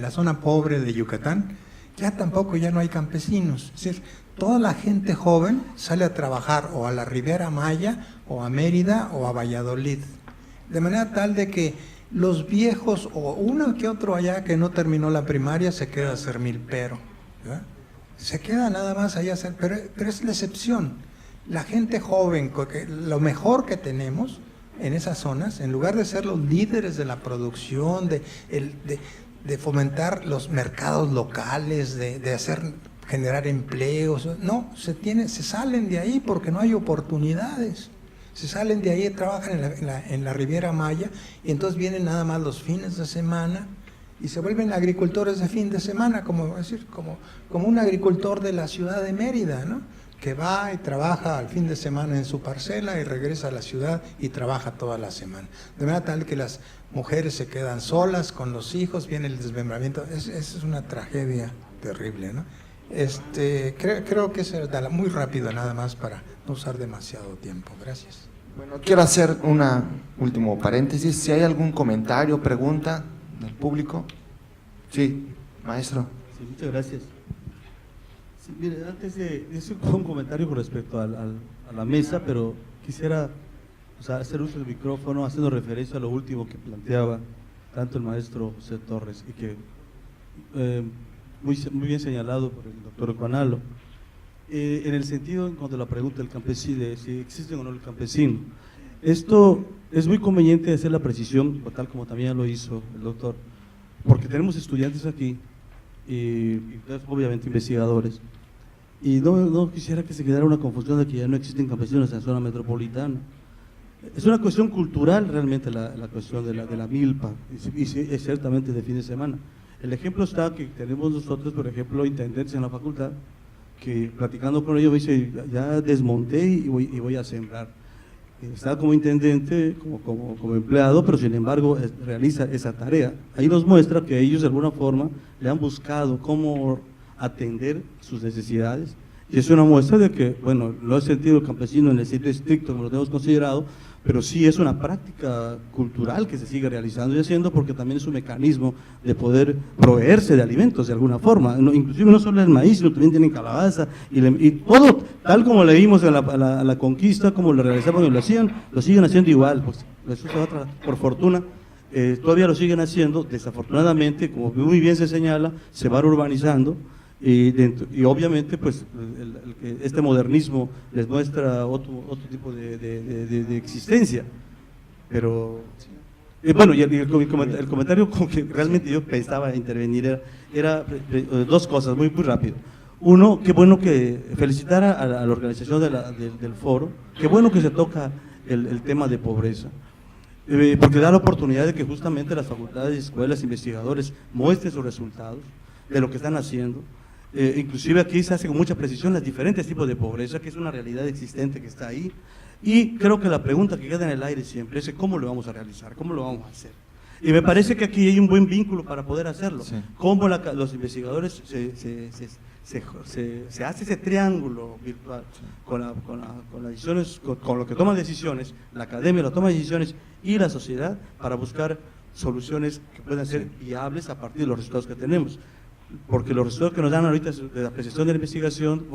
la zona pobre de Yucatán, ya no hay campesinos. Es decir, toda la gente joven sale a trabajar o a la Riviera Maya, o a Mérida, o a Valladolid. De manera tal de que los viejos, o uno que otro allá que no terminó la primaria, se queda a hacer milpero, ¿verdad? Se queda nada más allá a hacer, pero es la excepción. La gente joven, lo mejor que tenemos en esas zonas, en lugar de ser los líderes de la producción, de fomentar los mercados locales, de generar empleos, no, se salen de ahí porque no hay oportunidades. Se salen de ahí, trabajan en la Riviera Maya, y entonces vienen nada más los fines de semana y se vuelven agricultores de fin de semana, como un agricultor de la ciudad de Mérida, ¿no? Que va y trabaja al fin de semana en su parcela y regresa a la ciudad y trabaja toda la semana. De manera tal que las mujeres se quedan solas con los hijos, viene el desmembramiento. Es una tragedia terrible, ¿no? Creo que es muy rápido nada más para no usar demasiado tiempo. Gracias.
Bueno, quiero hacer una último paréntesis. Si hay algún comentario, pregunta del público. Sí, maestro.
Sí, muchas gracias. Sí, mire, antes de hacer un comentario con respecto a la mesa, pero quisiera hacer uso del micrófono haciendo referencia a lo último que planteaba tanto el maestro José Torres y que muy bien señalado por el doctor Juanalo, en el sentido en cuanto a la pregunta del campesino, de si existe o no el campesino. Esto es muy conveniente hacer la precisión, tal como también lo hizo el doctor, porque tenemos estudiantes aquí y obviamente investigadores, y no quisiera que se quedara una confusión de que ya no existen campesinos en la zona metropolitana. Es una cuestión cultural realmente la cuestión de la milpa, y es ciertamente de fin de semana. El ejemplo está que tenemos nosotros, por ejemplo, intendentes en la facultad, que platicando con ellos me dice, ya desmonté y voy a sembrar. Está como intendente, como empleado, pero sin embargo realiza esa tarea. Ahí nos muestra que ellos de alguna forma le han buscado cómo atender sus necesidades, y es una muestra de que, bueno, no es sentido el campesino en el sentido estricto como lo tenemos considerado, pero sí es una práctica cultural que se sigue realizando y haciendo, porque también es un mecanismo de poder proveerse de alimentos de alguna forma, inclusive no solo el maíz, sino también tienen calabaza y todo, tal como le vimos a la conquista, como lo realizaban y lo siguen haciendo igual, pues eso se va por fortuna, todavía lo siguen haciendo. Desafortunadamente, como muy bien se señala, se va urbanizando. Y obviamente pues este modernismo les muestra otro tipo de existencia, pero bueno, y el comentario con que realmente yo pensaba intervenir era 2 cosas muy rápido. Uno, qué bueno que felicitar a la organización del foro, qué bueno que se toca el tema de pobreza, porque da la oportunidad de que justamente las facultades, escuelas, investigadores muestren sus resultados de lo que están haciendo. Inclusive aquí se hace con mucha precisión los diferentes tipos de pobreza, que es una realidad existente que está ahí, y creo que la pregunta que queda en el aire siempre es cómo lo vamos a realizar, cómo lo vamos a hacer. Y me parece que aquí hay un buen vínculo para poder hacerlo, sí. Cómo los investigadores se hace ese triángulo virtual con las decisiones, con lo que toman decisiones, la academia, la toma de decisiones y la sociedad, para buscar soluciones que puedan ser viables a partir de los resultados que tenemos. Porque los resultados que nos dan ahorita de la apreciación de la investigación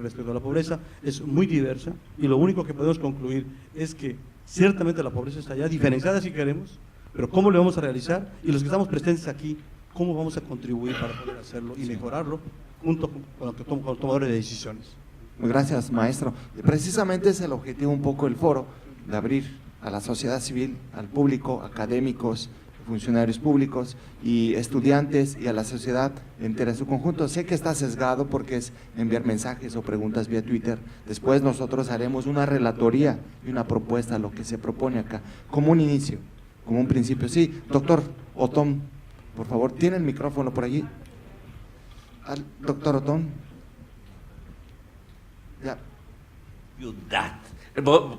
respecto a la pobreza es muy diversa, y lo único que podemos concluir es que ciertamente la pobreza está allá, diferenciada si queremos, pero cómo lo vamos a realizar, y los que estamos presentes aquí, cómo vamos a contribuir para poder hacerlo y mejorarlo junto con los tomadores de decisiones.
Gracias, maestro. Precisamente es el objetivo un poco del foro, de abrir a la sociedad civil, al público, académicos, funcionarios públicos y estudiantes, y a la sociedad entera en su conjunto. Sé que está sesgado porque es enviar mensajes o preguntas vía Twitter. Después nosotros haremos una relatoría y una propuesta a lo que se propone acá, como un inicio, como un principio. Sí, doctor Otón, por favor, ¿tiene el micrófono por allí? Doctor Otón. Ya.
ciudad.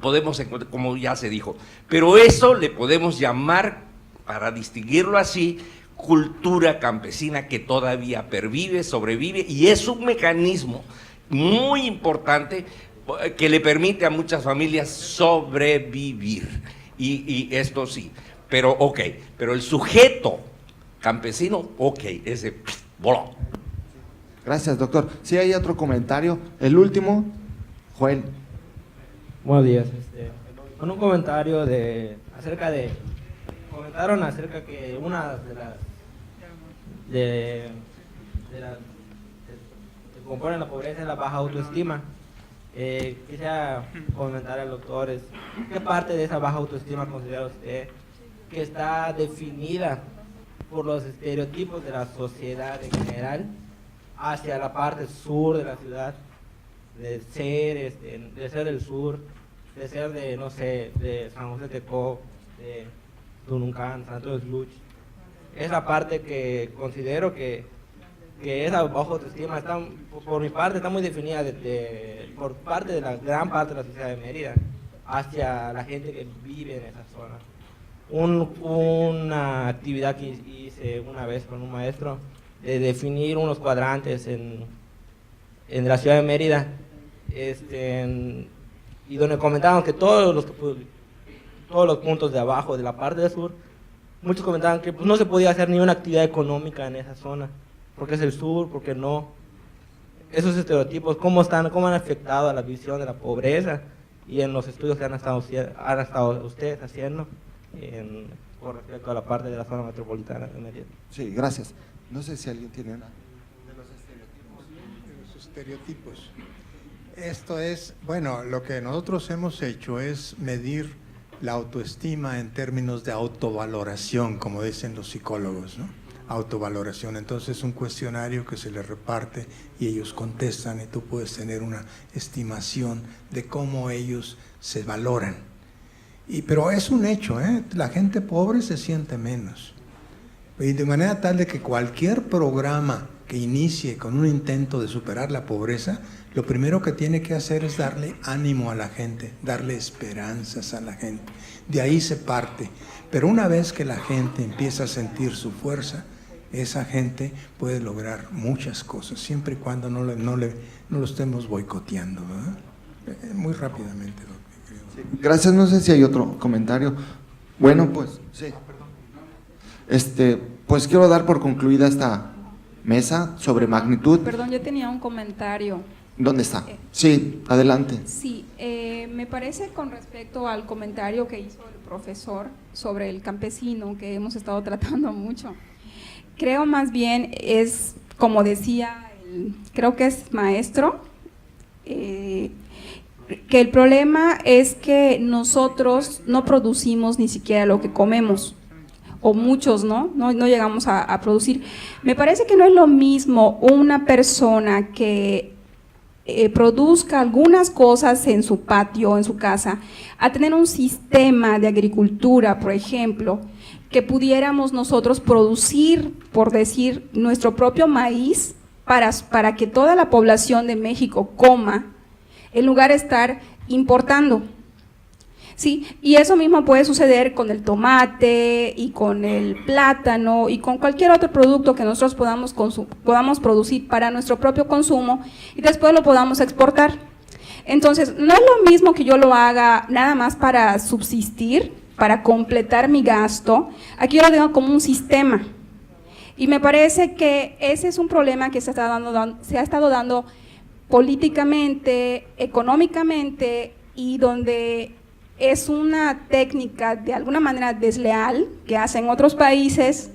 Podemos encontrar, como ya se dijo, pero eso le podemos llamar, para distinguirlo así, cultura campesina que todavía pervive, sobrevive, y es un mecanismo muy importante que le permite a muchas familias sobrevivir. Y esto sí, pero ok, pero el sujeto campesino, ok, ese voló.
Gracias, doctor. Si hay otro comentario, el último, Joel.
Buenos días. Con un comentario comentaron acerca que una de las que componen la pobreza es la baja autoestima. Quisiera comentar al doctor, ¿qué parte de esa baja autoestima considera usted que está definida por los estereotipos de la sociedad en general hacia la parte sur de la ciudad, de ser del sur, de ser de, no sé, de San José de Tecó, de Tununcán, Santo de Luch? Esa parte que considero que esa baja autoestima está, por mi parte, está muy definida por parte de la gran parte de la sociedad de Mérida hacia la gente que vive en esa zona. Una actividad que hice una vez con un maestro de definir unos cuadrantes en la ciudad de Mérida, y donde comentaban que todos los puntos de abajo, de la parte del sur, muchos comentaban que pues, no se podía hacer ni una actividad económica en esa zona, porque es el sur, porque no. Esos estereotipos, ¿cómo han afectado a la visión de la pobreza y en los estudios que han estado ustedes haciendo con respecto a la parte de la zona metropolitana de Mérida?
Sí, gracias. No sé si alguien tiene una.
De los estereotipos. Esto es, bueno, lo que nosotros hemos hecho es medir la autoestima en términos de autovaloración, como dicen los psicólogos, ¿no? Autovaloración. Entonces, un cuestionario que se les reparte y ellos contestan y tú puedes tener una estimación de cómo ellos se valoran. Pero es un hecho, la gente pobre se siente menos. Y de manera tal de que cualquier programa que inicie con un intento de superar la pobreza, lo primero que tiene que hacer es darle ánimo a la gente, darle esperanzas a la gente. De ahí se parte. Pero una vez que la gente empieza a sentir su fuerza, esa gente puede lograr muchas cosas, siempre y cuando no lo estemos boicoteando, ¿verdad? Muy rápidamente, doctor.
Sí, gracias, no sé si hay otro comentario. Bueno, pues, sí. Pues quiero dar por concluida esta mesa sobre magnitud.
Perdón, yo tenía un comentario.
¿Dónde está? Sí, adelante.
Sí, me parece con respecto al comentario que hizo el profesor sobre el campesino, que hemos estado tratando mucho. Creo más bien es, como decía, creo que es maestro, que el problema es que nosotros no producimos ni siquiera lo que comemos, o muchos no llegamos a producir. Me parece que no es lo mismo una persona que produzca algunas cosas en su patio, en su casa, a tener un sistema de agricultura, por ejemplo, que pudiéramos nosotros producir, por decir, nuestro propio maíz para que toda la población de México coma, en lugar de estar importando. Sí, y eso mismo puede suceder con el tomate y con el plátano y con cualquier otro producto que nosotros podamos producir para nuestro propio consumo y después lo podamos exportar. Entonces, no es lo mismo que yo lo haga nada más para subsistir, para completar mi gasto. Aquí yo lo tengo como un sistema. Y me parece que ese es un problema que se ha estado dando políticamente, económicamente, y donde es una técnica de alguna manera desleal que hacen otros países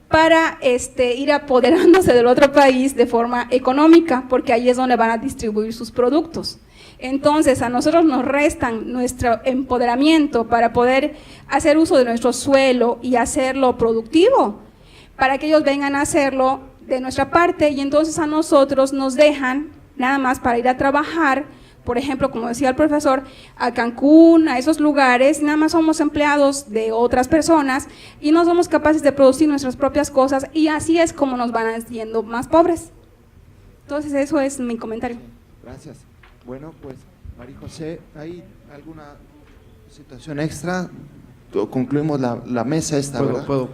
para ir apoderándose del otro país de forma económica, porque ahí es donde van a distribuir sus productos. Entonces a nosotros nos restan nuestro empoderamiento para poder hacer uso de nuestro suelo y hacerlo productivo, para que ellos vengan a hacerlo de nuestra parte, y entonces a nosotros nos dejan nada más para ir a trabajar, por ejemplo, como decía el profesor, a Cancún, a esos lugares, nada más somos empleados de otras personas y no somos capaces de producir nuestras propias cosas, y así es como nos van haciendo más pobres. Entonces eso es mi comentario.
Gracias. Bueno, pues María José, ¿hay alguna situación extra? Concluimos la mesa esta, ¿verdad?
Puedo.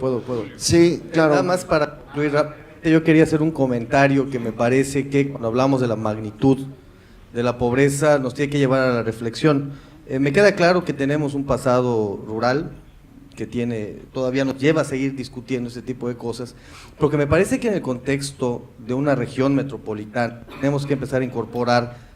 Sí, claro.
Nada más para concluir, yo quería hacer un comentario que me parece que cuando hablamos de la magnitud de la pobreza nos tiene que llevar a la reflexión. Me queda claro que tenemos un pasado rural que todavía nos lleva a seguir discutiendo este tipo de cosas, porque me parece que en el contexto de una región metropolitana tenemos que empezar a incorporar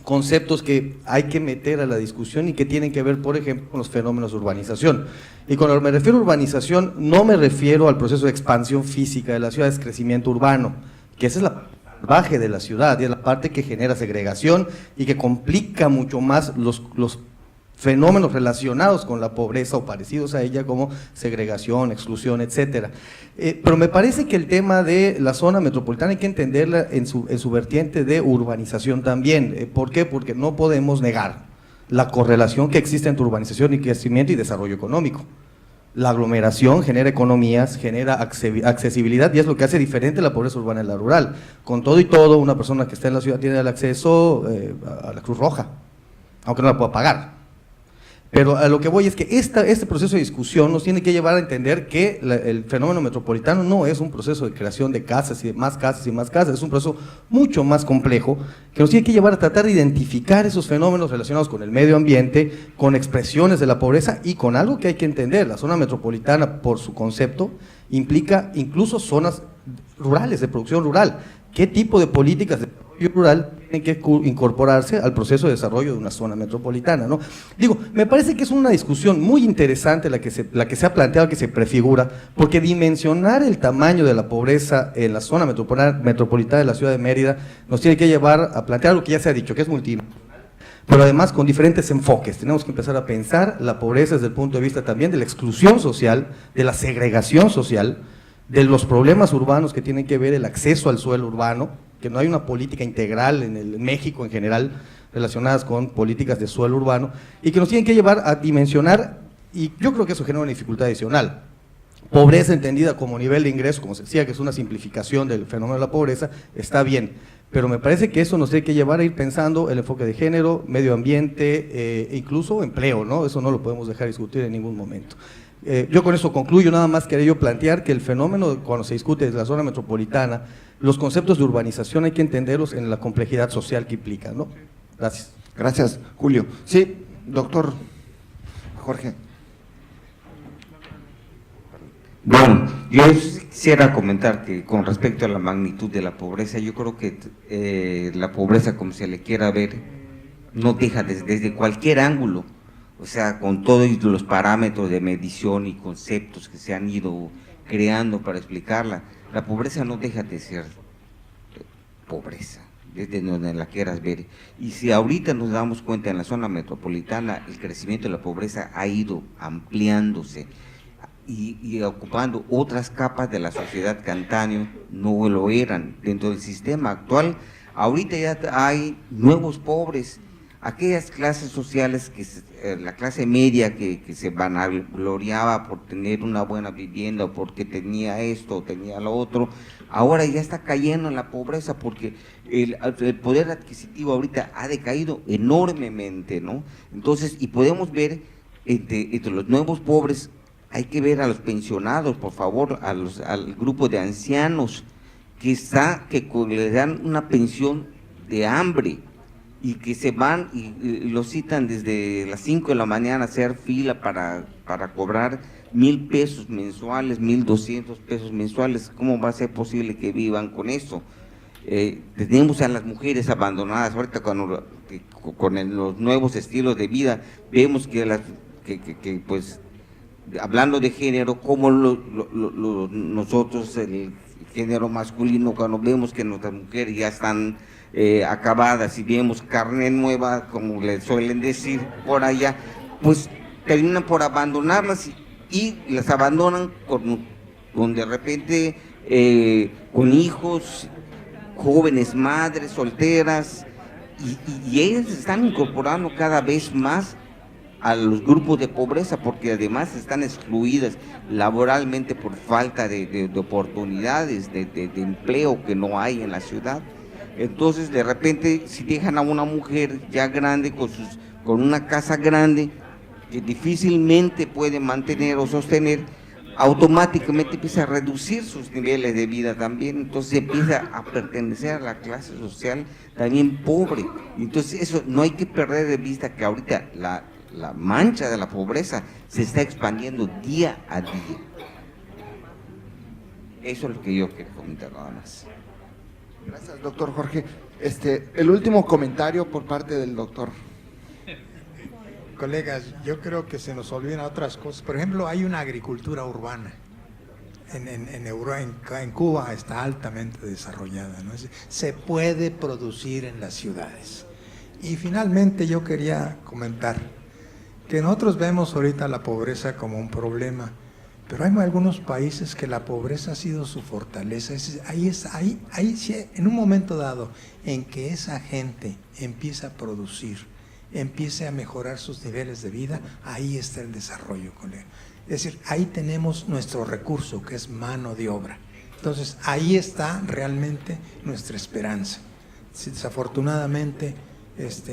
conceptos que hay que meter a la discusión y que tienen que ver, por ejemplo, con los fenómenos de urbanización. Y cuando me refiero a urbanización, no me refiero al proceso de expansión física de la ciudad, es crecimiento urbano, que esa es la baje de la ciudad y es la parte que genera segregación y que complica mucho más los fenómenos relacionados con la pobreza o parecidos a ella, como segregación, exclusión, etcétera. Pero me parece que el tema de la zona metropolitana hay que entenderla en su vertiente de urbanización también. ¿Por qué? Porque no podemos negar la correlación que existe entre urbanización y crecimiento y desarrollo económico. La aglomeración genera economías, genera accesibilidad y es lo que hace diferente la pobreza urbana de la rural. Con todo y todo, una persona que está en la ciudad tiene el acceso a la Cruz Roja, aunque no la pueda pagar. Pero a lo que voy es que este proceso de discusión nos tiene que llevar a entender que el fenómeno metropolitano no es un proceso de creación de casas y de más casas y más casas, es un proceso mucho más complejo que nos tiene que llevar a tratar de identificar esos fenómenos relacionados con el medio ambiente, con expresiones de la pobreza y con algo que hay que entender. La zona metropolitana, por su concepto, implica incluso zonas rurales, de producción rural. ¿Qué tipo de políticas de desarrollo rural tienen que incorporarse al proceso de desarrollo de una zona metropolitana, ¿no? Digo, me parece que es una discusión muy interesante la que se ha planteado, que se prefigura, porque dimensionar el tamaño de la pobreza en la zona metropolitana de la ciudad de Mérida nos tiene que llevar a plantear lo que ya se ha dicho, que es multidimensional, pero además con diferentes enfoques. Tenemos que empezar a pensar la pobreza desde el punto de vista también de la exclusión social, de la segregación social, de los problemas urbanos que tienen que ver el acceso al suelo urbano, que no hay una política integral en México en general relacionadas con políticas de suelo urbano, y que nos tienen que llevar a dimensionar, y yo creo que eso genera una dificultad adicional. Pobreza entendida como nivel de ingreso, como se decía, que es una simplificación del fenómeno de la pobreza, está bien, pero me parece que eso nos tiene que llevar a ir pensando el enfoque de género, medio ambiente, e incluso empleo, ¿no? Eso no lo podemos dejar discutir en ningún momento. Yo con eso concluyo, nada más quería yo plantear que el fenómeno, cuando se discute desde la zona metropolitana, los conceptos de urbanización hay que entenderlos en la complejidad social que implican, ¿no? Gracias.
Gracias, Julio. Sí, doctor Jorge.
Bueno, yo quisiera comentar que con respecto a la magnitud de la pobreza, yo creo que la pobreza, como se le quiera ver, no deja desde cualquier ángulo. O sea, con todos los parámetros de medición y conceptos que se han ido creando para explicarla, la pobreza no deja de ser pobreza, desde donde la quieras ver. Y si ahorita nos damos cuenta en la zona metropolitana, el crecimiento de la pobreza ha ido ampliándose y ocupando otras capas de la sociedad que antaño no lo eran. Dentro del sistema actual, ahorita ya hay nuevos pobres, aquellas clases sociales, la clase media que se vanagloriaba por tener una buena vivienda o porque tenía esto o tenía lo otro, ahora ya está cayendo en la pobreza porque el poder adquisitivo ahorita ha decaído enormemente, ¿no? Entonces, y podemos ver entre los nuevos pobres, hay que ver a los pensionados, por favor, al grupo de ancianos que le dan una pensión de hambre, y que se van y los citan desde las 5 de la mañana a hacer fila para cobrar 1,000 pesos mensuales, 1,200 pesos mensuales. ¿Cómo va a ser posible que vivan con eso? Tenemos a las mujeres abandonadas, ahorita con los nuevos estilos de vida, vemos que pues, hablando de género, como nosotros, el género masculino, cuando vemos que nuestras mujeres ya están acabadas y vemos carne nueva, como le suelen decir por allá, pues terminan por abandonarlas y las abandonan con de repente con hijos, jóvenes madres solteras, y ellas se están incorporando cada vez más a los grupos de pobreza, porque además están excluidas laboralmente por falta de oportunidades de empleo que no hay en la ciudad. Entonces, de repente, si dejan a una mujer ya grande con una casa grande, que difícilmente puede mantener o sostener, automáticamente empieza a reducir sus niveles de vida también, entonces empieza a pertenecer a la clase social también pobre. Entonces eso no hay que perder de vista que ahorita la mancha de la pobreza se está expandiendo día a día. Eso es lo que yo quiero comentar nada más.
Gracias, doctor Jorge. El último comentario por parte del doctor.
Colegas, yo creo que se nos olvidan otras cosas. Por ejemplo, hay una agricultura urbana. En Cuba está altamente desarrollada, ¿no? Se puede producir en las ciudades. Y finalmente yo quería comentar que nosotros vemos ahorita la pobreza como un problema, pero hay algunos países que la pobreza ha sido su fortaleza. En un momento dado en que esa gente empieza a producir, empiece a mejorar sus niveles de vida, ahí está el desarrollo, colega. Es decir, ahí tenemos nuestro recurso, que es mano de obra. Entonces, ahí está realmente nuestra esperanza. Desafortunadamente,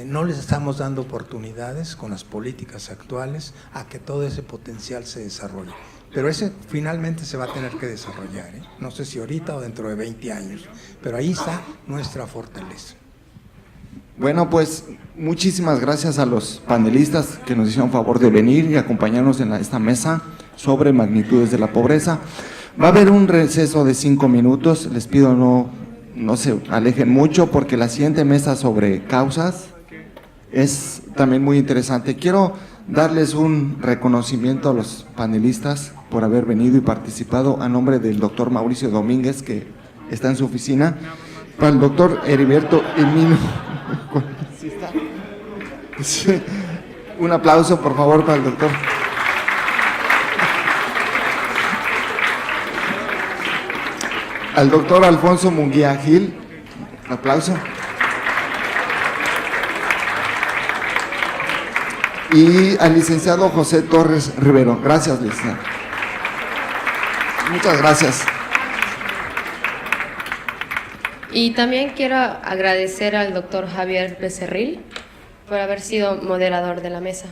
no les estamos dando oportunidades con las políticas actuales a que todo ese potencial se desarrolle. Pero ese finalmente se va a tener que desarrollar, ¿eh? No sé si ahorita o dentro de 20 años, pero ahí está nuestra fortaleza.
Bueno, pues muchísimas gracias a los panelistas que nos hicieron favor de venir y acompañarnos en esta mesa sobre magnitudes de la pobreza. Va a haber un receso de 5 minutos, les pido no se alejen mucho porque la siguiente mesa sobre causas es también muy interesante. Quiero darles un reconocimiento a los panelistas por haber venido y participado a nombre del doctor Mauricio Domínguez, que está en su oficina, para el doctor Heriberto Emino. ¿Sí está? Sí. Un aplauso, por favor, para el doctor. Al doctor Alfonso Munguía Gil, un aplauso. Y al licenciado José Torres Rivero. Gracias, licenciado. Muchas gracias.
Y también quiero agradecer al doctor Javier Becerril por haber sido moderador de la mesa.